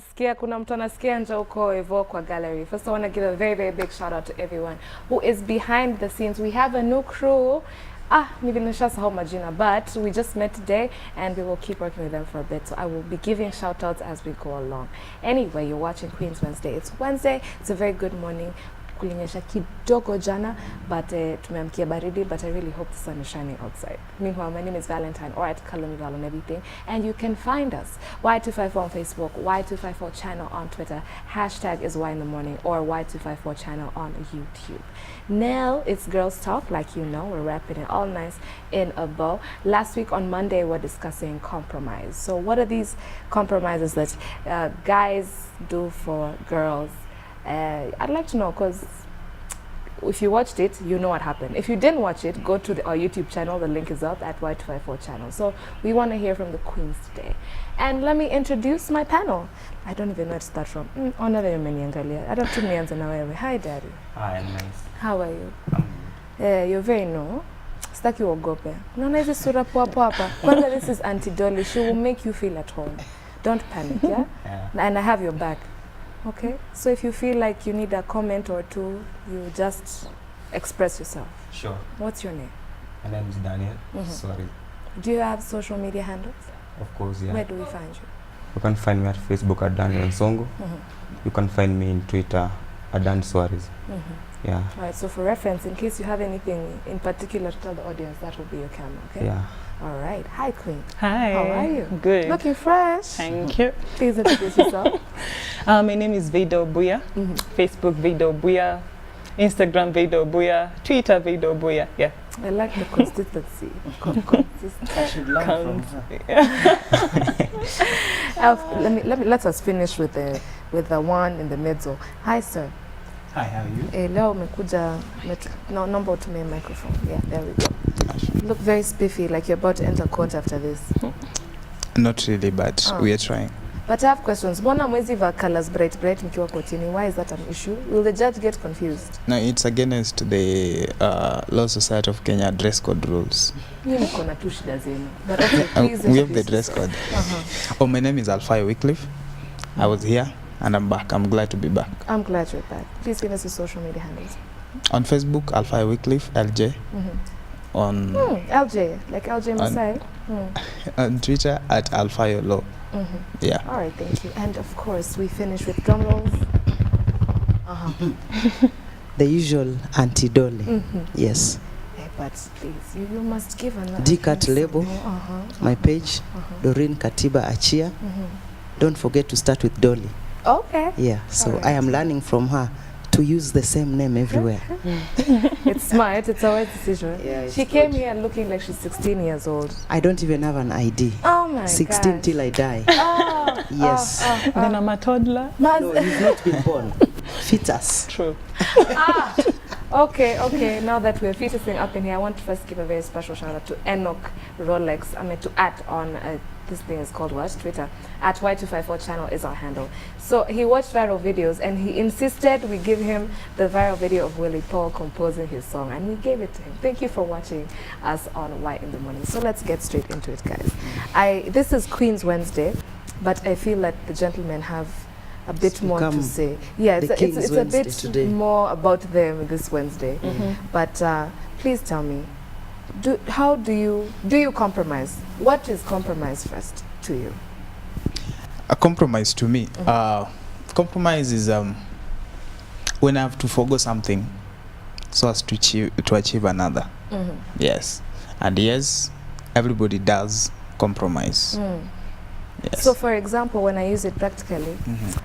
nasikia kuna mtu anasikia nje huko hivyo kwa gallery. First I want to give a very big shout out to everyone who is behind the scenes. We have a new crew. Nishasahau majina, but we just met today and we will keep working with them for a bit. So I will be giving shout outs as we go along. Anyway, you're watching Queen's Wednesday. It's Wednesday. It's a very good morning. Kulinyesha kidogo jana, but tumeamkia baridi, but I really hope the sun is shining outside. Meanwhile, my name is Valentine, or at Kalonival on everything, and you can find us Y254 on Facebook, Y254 channel on Twitter, hashtag is Y in the morning, or Y254 channel on YouTube. Now it's girls talk, like you know, we're wrapping it all nice in a bow. Last week on Monday, we're discussing compromise. So what are these compromises that guys do for girls? I'd like to know, because if you watched it, you know what happened. If you didn't watch it, go to our YouTube channel. The link is up at Y254 channel. So we want to hear from the queens today. And let me introduce my panel. I don't even know where to start from. I don't know. Hi, Daddy. Hi, I'm nice. How are you? You're very no. Staki uogope. Unaona hizi sura poa hapa. Kwanza, this is Auntie Dolly. She will make you feel at home. Don't panic, yeah? And I have your back. Okay, so if you feel like you need a comment or two, you just express yourself. Sure. What's your name? My name is Daniel. Sorry. Do you have social media handles? Of course, yeah. Where do we find you? You can find me at Facebook at Daniel Songo. You can find me in Twitter at Dan Suarez. Yeah. All right, so for reference, in case you have anything in particular to tell the audience, that will be your camera, okay? Yeah. All right. Hi, Queen. Hi. How are you? Good. Looking fresh. Thank you. Please introduce yourself. My name is Veda Obuya. Facebook Veda Obuya. Instagram Veda Obuya. Twitter Veda Obuya. Yeah. I like the consistency. I should learn from her. Let us finish with the one in the middle. Hi, sir. Hi, how are you? Leo umekuja number utumie microphone. Yeah, there we go. You look very spiffy, like you're about to enter court after this. Not really, but we are trying. But I have questions. Mbona mwezi va colors bright mkiwa kotini? Why is that an issue? Will the judge get confused? No, it's against the Law Society of Kenya dress code rules. Mimi kuna tu shida zenu. But okay, please. We have the dress code. Oh, my name is Alfai Wycliffe. I was here and I'm back. I'm glad to be back. I'm glad you're back. Please give us your social media handles. On Facebook, Alfai Wycliffe, LJ. On LJ, like LJ Masai. On Twitter at Alfayo Law. Yeah. All right, thank you. And of course, we finish with drum rolls. The usual Auntie Dolly. Yes. Hey, but please, you must give another. D-Cut label. My page. Doreen Katiba Achia. Don't forget to start with Dolly. Okay. Yeah. So right. I am learning from her to use the same name everywhere. It's smart. It's a wise decision. Yeah, she came here looking like she's 16 years old. I don't even have an ID. Oh my 16 gosh. till I die. Yes. Then I'm a toddler. No, you've not been born. Fetus. True. Okay. Now that we're fetusing up in here, I want to first give a very special shout out to Enoch Rolex. To add on this thing is called what? Twitter. At Y254 channel is our handle. So he watched viral videos and he insisted we give him the viral video of Willie Paul composing his song, and we gave it to him. Thank you for watching us on Y in the Morning. So let's get straight into it, guys. This is Queen's Wednesday, but I feel like the gentlemen have a bit more to say. Yeah, it's a bit today. More about them this Wednesday. But please tell me, do you compromise? What is compromise first to you? A compromise to me. Compromise is when I have to forgo something so as to achieve another. Yes. And yes, everybody does compromise. Yes. So for example, when I use it practically,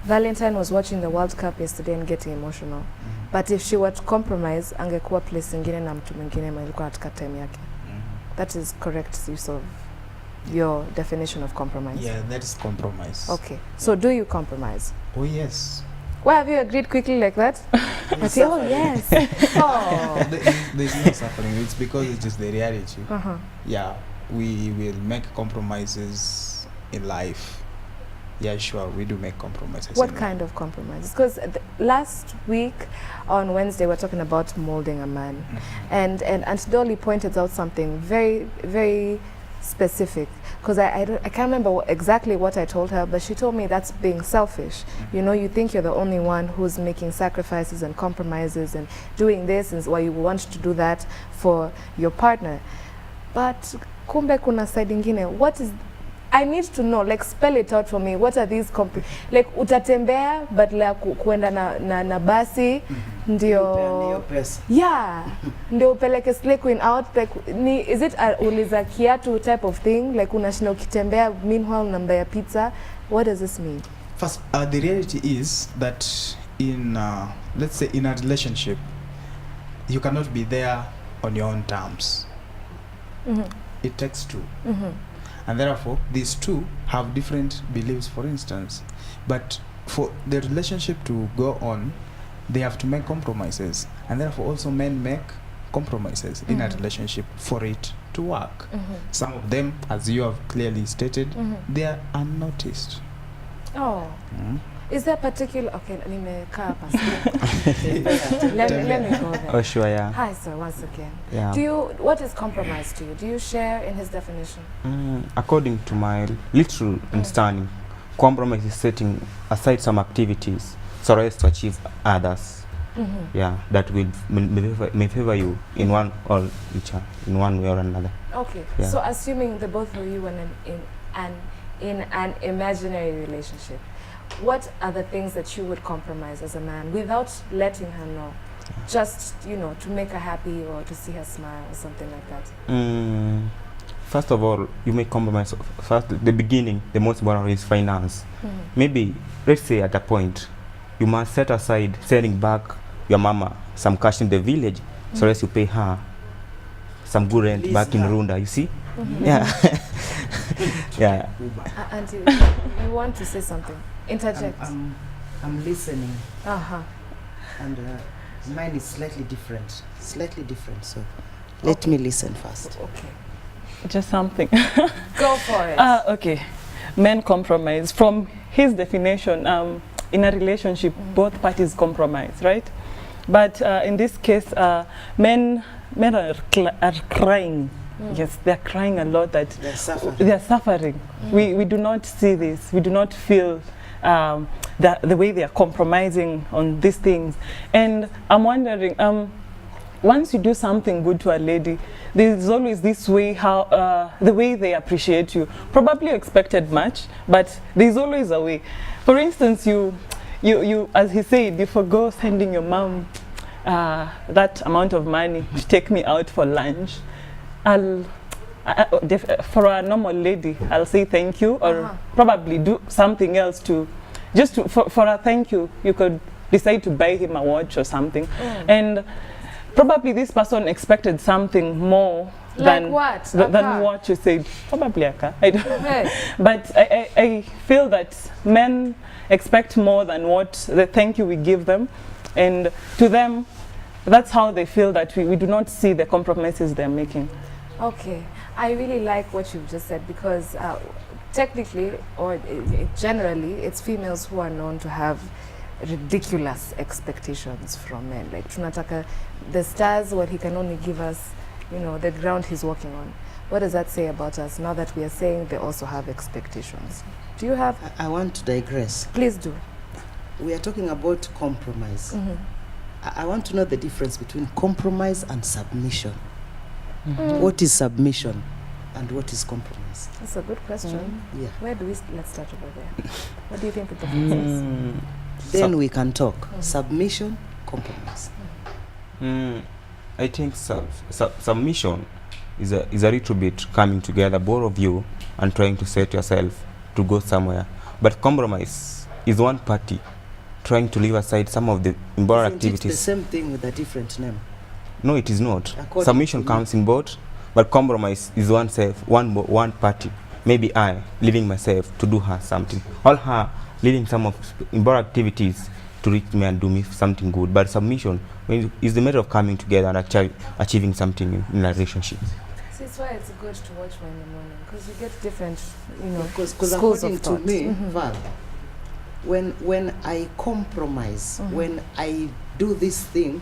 Valentine was watching the World Cup yesterday and getting emotional. But if she were to compromise, angekuwa place ingine na mtu mwingine alikuwa katika time yake. That is correct use of your definition of compromise. Yeah, that is compromise. Okay. So do you compromise? Oh yes. Why have you agreed quickly like that? I say, oh yes. Oh. There's no suffering. It's because it is the reality. Yeah, we will make compromises in life. Yeah, sure, we do make compromises. What kind of compromises? Because last week on Wednesday we're talking about molding a man, and Dolly pointed out something very, very specific, because I can't remember exactly what I told her, but she told me that's being selfish. You know, you think you're the only one who's making sacrifices and compromises and doing this, and why you want to do that for your partner. But kumbe kuna side ingine. What is, I need to know, like spell it out for me. What are these like utatembea but la kuenda na basi ndio yeah ndio upeleke slay queen out, like is it uliza kiatu type of thing, like unashinda ukitembea meanwhile namba ya pizza? What does this mean? First, the reality is that in let's say in a relationship, you cannot be there on your own terms. It takes two. And therefore, these two have different beliefs, for instance. But for the relationship to go on, they have to make compromises. And therefore, also men make compromises in a relationship for it to work. Some of them, as you have clearly stated, they are unnoticed. Oh. Is there a particular... Okay, let me go there. Oh, sure, yeah. Hi, sir, once again. Yeah. What is compromise to you? Do you share in his definition? According to my literal understanding, compromise is setting aside some activities so as to achieve others. Yeah, that will may favor you in one or each in one way or another. Okay, yeah. So assuming the both of you are in an imaginary relationship, what are the things that you would compromise as a man without letting her know? Just, you know, to make her happy or to see her smile or something like that. First of all, you may compromise. First, the beginning, the most important is finance. Maybe, let's say at a point, you must set aside sending back your mama some cash in the village, so as you pay her some good rent back in Runda, you see? Yeah. Yeah. Auntie, you want to say something? Interject. I'm listening. And mine is slightly different. So let me listen first. Okay. Just something. Go for it. Okay. Men compromise. From his definition, in a relationship, both parties compromise, right? But in this case, men are crying. Yes, they're crying a lot that they're suffering. We do not see this. We do not feel the way they are compromising on these things. And I'm wondering, once you do something good to a lady, there's always this way how the way they appreciate you. Probably you expected much, but there's always a way. For instance, you as he said, you forgo sending your mom that amount of money to take me out for lunch. For a normal lady, I'll say thank you, or probably do something else to, for a thank you, you could decide to buy him a watch or something. And probably this person expected something more than what you said. Probably a car. I don't know. But I feel that men expect more than what the thank you we give them. And to them, that's how they feel that we do not see the compromises they're making. Okay, I really like what you've just said, because technically or generally it's females who are known to have ridiculous expectations from men. Like tunataka the stars, what he can only give us, you know, the ground he's walking on. What does that say about us now that we are saying they also have expectations? Do you have? I want to digress. Please do. We are talking about compromise. I want to know the difference between compromise and submission. What is submission and what is compromise? That's a good question. Yeah. Where do we let's start over there. What do you think the difference is? Then we can talk. Submission, compromise. I think submission is a little bit coming together, both of you, and trying to set yourself to go somewhere. But compromise is one party trying to leave aside some of the immoral activities. It's the same thing with a different name. No, it is not. Submission comes in both, but compromise is one party. Maybe I leaving myself to do her something, or her leaving some of immoral activities to reach me and do me something good. But submission is the matter of coming together and achieving something in a relationship. See, that's why it's good to watch one in the morning, because you get different, you know, because schools according of thought. to me, Val, when I compromise, when I do this thing,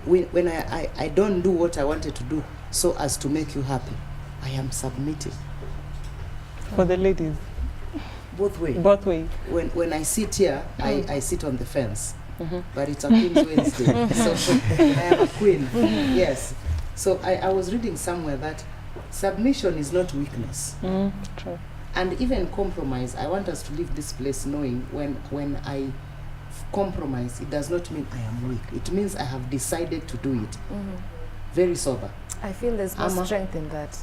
when I don't do what I wanted to do so as to make you happy, I am submitting. For the ladies, Both ways. both ways. When I sit here, I sit on the fence. But it's a Queen's Wednesday. So I am a queen. Yes. So I was reading somewhere that submission is not weakness. True. And even compromise, I want us to leave this place knowing when I compromise, it does not mean I am weak. It means I have decided to do it. Very sober. I feel there's more Amma. strength in that.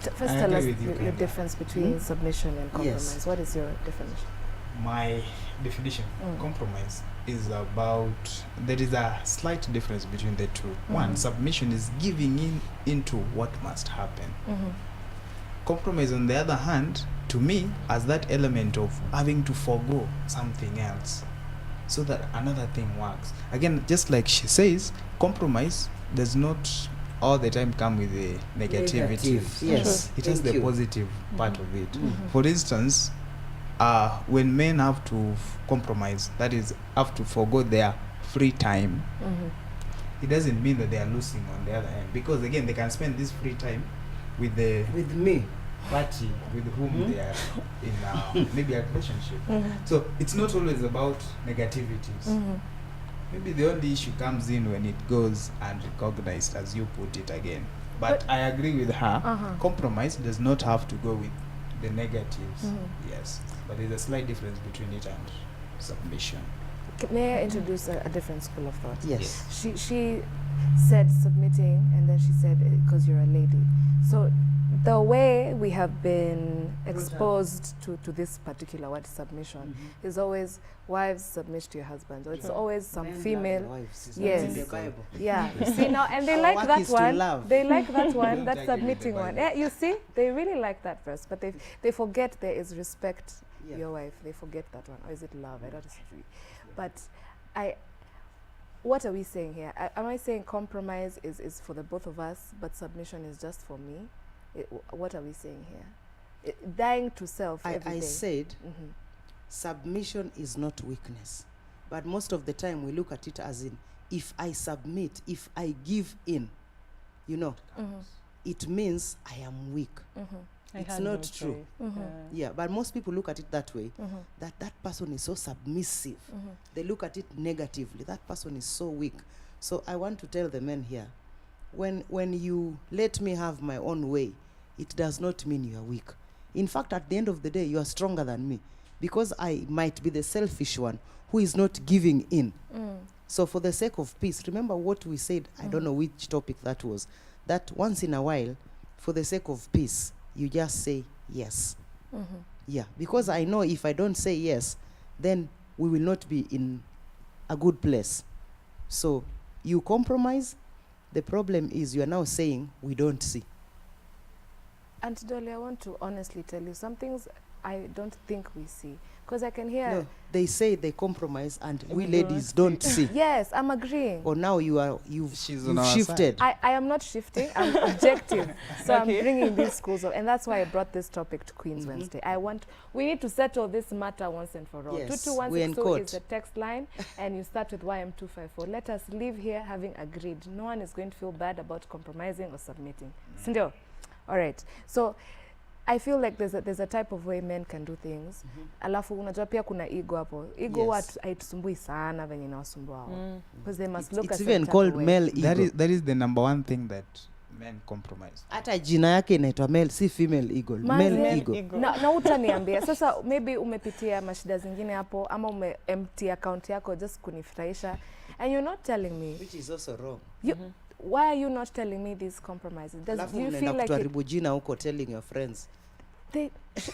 First, I tell us agree with you, your Kenya. difference between submission and compromise. Yes. What is your definition? My definition, compromise, is about, there is a slight difference between the two. One, submission is giving into what must happen. Compromise, on the other hand, to me, as that element of having to forego something else so that another thing works. Again, just like she says, compromise does not all the time come with the negativity. Yes. It has Thank the you. positive part of it. For instance, when men have to compromise, that is, have to forego their free time, it doesn't mean that they are losing on the other hand, because again, they can spend this free time with the With me. party with whom they are in maybe a relationship. So it's not always about negativities. Maybe the only issue comes in when it goes unrecognized, as you put it again. But I agree with her. Compromise does not have to go with the negatives. Yes, but there's a slight difference between it and submission. May I introduce a different school of thought? Yes. She said submitting, and then she said because you're a lady. So the way we have been exposed to this particular word submission is always wives submit to your husband, or it's always some Men love female. their wives. It's Yes. not in the Bible. Yeah, you see now, and they Our like work that is to one. love. They like that one, Don't that agree with submitting the one. Bible. Yeah, you see, they really like that verse, but they forget there is respect. Yeah. Your wife, they forget that one, or is it love? I don't know. But what are we saying here? Am I saying compromise is for the both of us, but submission is just for me? What are we saying here? Dying to self every day. I said submission is not weakness. But most of the time we look at it as in, if I submit, if I give in, you know, it means I am weak. It's not true. Yeah, but most people look at it that way, that person is so submissive. They look at it negatively. That person is so weak. So I want to tell the men here, when you let me have my own way, it does not mean you are weak. In fact, at the end of the day, you are stronger than me, because I might be the selfish one who is not giving in. So for the sake of peace, remember what we said, I don't know which topic that was, that once in a while, for the sake of peace, you just say yes. Yeah, because I know if I don't say yes, then we will not be in a good place. So you compromise. The problem is you are now saying we don't see. And Dolly, I want to honestly tell you some things I don't think we see, because I can hear. No, they say they compromise and we We ladies don't see. Yes, I'm agreeing. Or now you've She's on our shifted. I am not shifting. I'm objective. So Okay. I'm bringing these schools up, and that's why I brought this topic to Queen's Wednesday. We need to settle this matter once and for all. Yes, 22162 we're in is the text line, and you start with YM254. Let us leave here having agreed. No one is going to feel bad about compromising or submitting. Sindio? All right. So I feel like there's a type of way men can do things. Alafu unajua pia kuna ego hapo. Ego Yes. watu haitusumbui sana venye inawasumbua wao. Because they must look It's at even called male ego. That is the number one thing that men compromise. Hata jina yake inaitwa male, si female ego. Male ego. Na utaniambia sasa, maybe umepitia mashida zingine hapo, ama empty account yako just kunifurahisha, and you're not telling me. Which is also wrong. Why are you not telling me these compromises? Do you feel like kutuharibu jina huko telling your friends?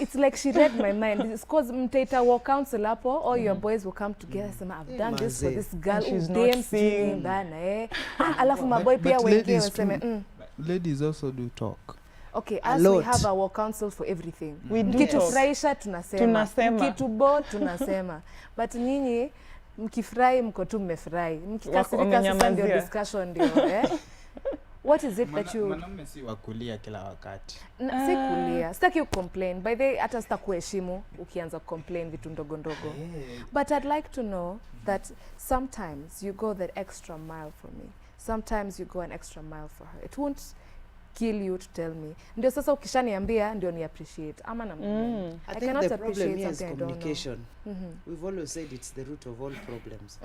it's like she read my mind. It's because mtaita war council hapo, all your boys will come together and say, I've done this for this girl. she's Oh, not damn, seeing. bana alafu maboy pia wengine waseme Ladies also do talk. okay, A us we lot. have a war council for everything. We do talk. Mkitufurahisha tunasema, Tunasema. mkitubo tunasema, but nyinyi mkifurahi mko tu mmefurahi, mkikasirika sasa Wamenyamazia. ndio discussion ndio What is it that you Mwanaume si wakulia kila wakati. si kulia, sitaki complain by the hata sitakuheshimu ukianza complain vitu ndogo ndogo, but I'd like to know that sometimes you go that extra mile for me, sometimes you go an extra mile for her. It won't kill you to tell me. Ndio sasa ukishaniambia ndio ni appreciate. Ama na I think cannot the problem appreciate here is something I don't know. communication. We've always said it's the root of all problems.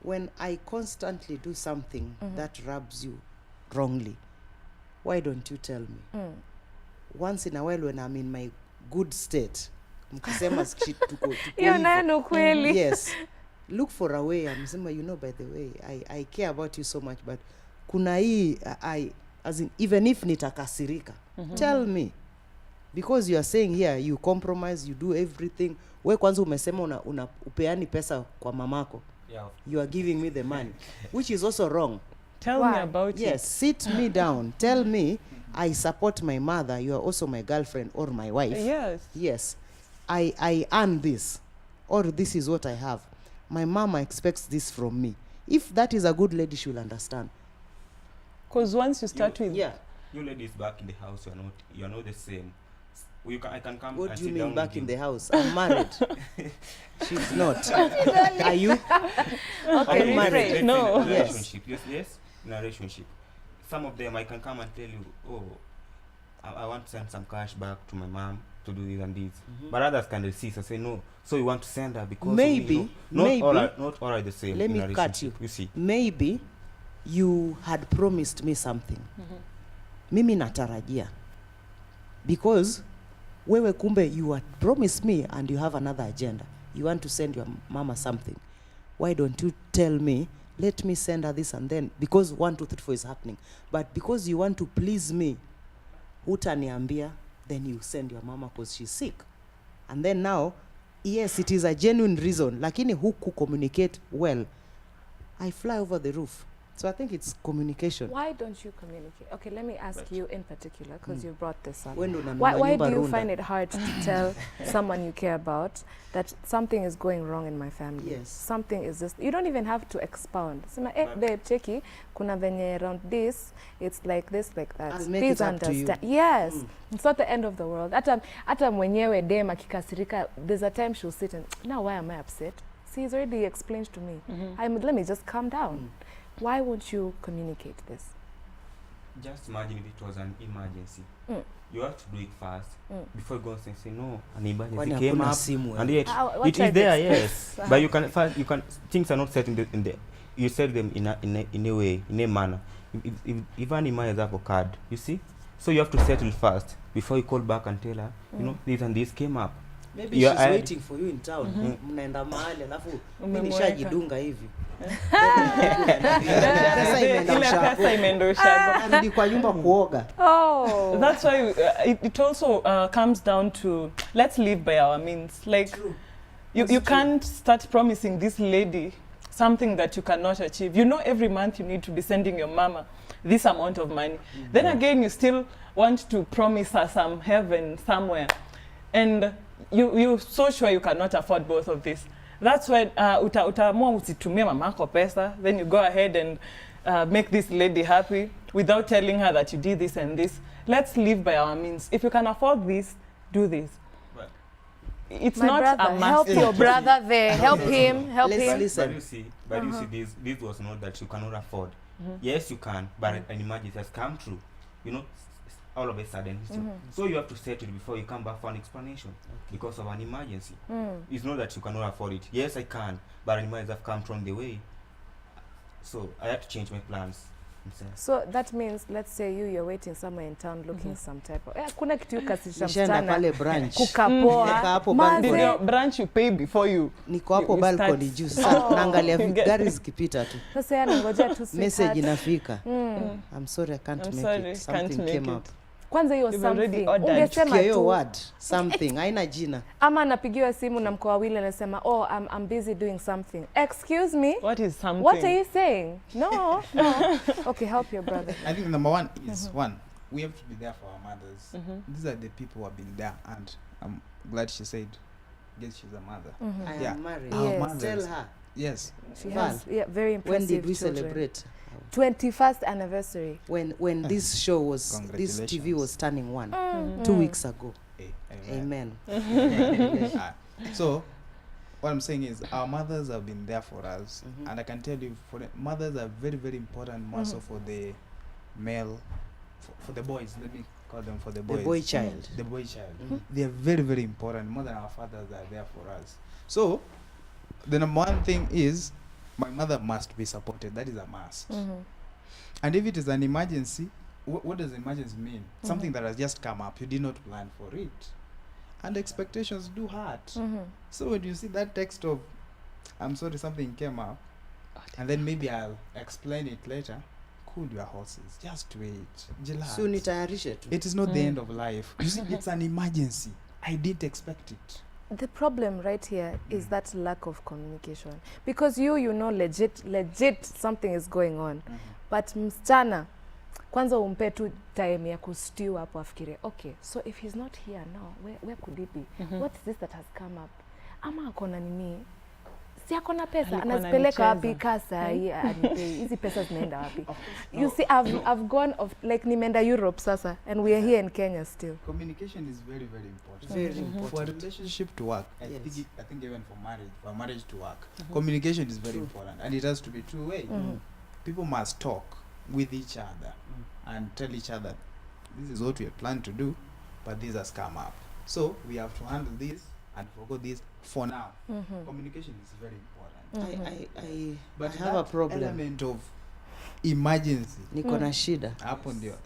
When I constantly do something that rubs you wrongly, why don't you tell me? Once in a while when I'm in my good state, mkisema tuko Hiyo nayo ni ukweli. yes, look for a way. I'm saying, you know, by the way, I care about you so much, but kuna hii as in, even if nitakasirika, tell me, because you are saying here you compromise, you do everything. We kwanza umesema una upeani pesa kwa mamako. Yeah. You are giving me the money, which is also wrong. Tell Why? me about it. Yes, sit me down. Tell me I support my mother. You are also my girlfriend or my wife. Yes. Yes, I earn this, or this is what I have. My mama expects this from me. If that is a good lady, she will understand. Because once you start with Yeah. You ladies back in the house, you're not the same. I can come. What and do you sit mean down back with in you. the house? I'm married. She's not. Are you? Okay, I'm married. refrain. Let's No. say in a Yes. relationship. Yes, in a relationship. Some of them I can come and tell you, oh, I want to send some cash back to my mom to do this and this. But others can resist and say no. So you want to send her because Maybe, of me. No, maybe. Not all are the same. Let in me a cut relationship, you. You see. Maybe you had promised me something. Mimi natarajia. Because wewe kumbe you had promised me and you have another agenda. You want to send your mama something. Why don't you tell me, let me send her this, and then, because 1, 2, 3, 4 is happening. But because you want to please me, hutaniambia, then you send your mama because she's sick. And then now, yes, it is a genuine reason. Lakini huku communicate well. I fly over the roof. So I think it's communication. Why don't you communicate? Okay, let me ask you in particular, because you brought this up. When unanunua Why nyumba do you runda. find it hard to tell someone you care about that something is going wrong in my family? Yes. Something is just, you don't even have to expound. Sema, babe, cheki, kuna venye around this, it's like this, like that. I'll make Please it up to you. understand. Yes. It's not the end of the world. Hata mwenyewe dem akikasirika, there's a time she'll sit and, now why am I upset? See, he's already explained to me. Let me just calm down. Why won't you communicate this? Just imagine if it was an emergency. You have to do it fast before you go and say no. An emergency Kwani came hakuna up, simu, and yet what it type is there, of yes. stress? But you can first, things are not set in the you set them in a way, in a manner. If an emergency have occurred, you see, so you have to settle first before you call back and tell her, you know, this and this came up. Maybe You she's are- waiting for you in town. Mnaenda mahali alafu mimi Umemweka. nishajidunga hivi. Ile pesa imeenda ushago. Arudi kwa nyumba kuoga. Oh. That's why it also comes down to, let's live by our means. Like, you can't start promising this lady something that you cannot achieve. You know, every month you need to be sending your mama this amount of money. Then again, you still want to promise her some heaven somewhere. And you're so sure you cannot afford both of this. That's why utaamua usitumie mamako pesa, then you go ahead and make this lady happy without telling her that you did this and this. Let's live by our means. If you can afford this, do this. But It's My not brother, a must. help your brother there. Help him. Help Let's him. listen. But you see, this was not that you cannot afford. Yes, you can, but an emergency has come through. You know, all of a sudden. So you have to settle before you come back for an explanation because of an emergency. It's not that you cannot afford it. Yes, I can, but an emergency have come from the way. So I had to change my plans. So that means, let's say you're waiting somewhere in town looking some type of, kuna kitu kasisha Nishaenda msichana pale branch. Nika kukapoa. hapo Maze. balcony. Your branch you pay before you. Niko hapo You balcony start- juu sasa naangalia You get- gari zikipita tu. Sasa yeye anangoja tu Message sweetheart. inafika. I'm sorry I can't I'm make sorry, it. can't Something make came it. up. Kwanza hiyo You've already something. ordered. Ungesema Kia hiyo tu. word something haina jina. Ama anapigiwa simu na mko wawili anasema, oh, I'm busy doing something. Excuse me? What is something? What are you saying? No. Okay, help your brother. I think number one is one, we have to be there for our mothers. These are the people who have been there, and I'm glad she said, yes, she's a mother. I Yeah. am married. Our Yes. mothers. Tell her. Yes. She Val, has very impressive When did we children. celebrate? 21st anniversary. When this show was, this TV Congratulations. was turning 1, 2 weeks ago. Amen. Amen. So, what I'm saying is, our mothers have been there for us, and I can tell you, mothers are very, very important, also for the male for the boys, let me call them for the The boys. boy child. The boy child. They are very, very important. More than our fathers are there for us. So, the number one thing is, my mother must be supported. That is a must. And if it is an emergency, what does emergency mean? Something that has just come up. You did not plan for it. And expectations do hurt. So when you see that text of, I'm sorry, something came up, and then maybe I'll explain it later. Cool your horses. Just wait. Relax. Soon nitayarishe tu. It is not the end of life. You see, it's an emergency. I didn't expect it. The problem right here is that lack of communication, because you know legit something is going on, but msichana kwanza umpe tu time ya kustew hapo afikire, okay, so if he's not here now, where could he be? What is this that has come up? Ama akona nini? Si akona pesa, anazipeleka wapi kasa hizi pesa zinaenda wapi? You see, I've gone of like nimeenda Europe sasa, and we are here in Kenya still. Communication is very, very important. Very important. For a relationship to work, I think even for marriage to work, communication is very important, and it has to be two-way. People must talk with each other and tell each other, this is what we have planned to do, but this has come up. So we have to handle this and forget this for now. Communication is very important. I But have a problem. Element of emergency, Niko na shida. hapo ndio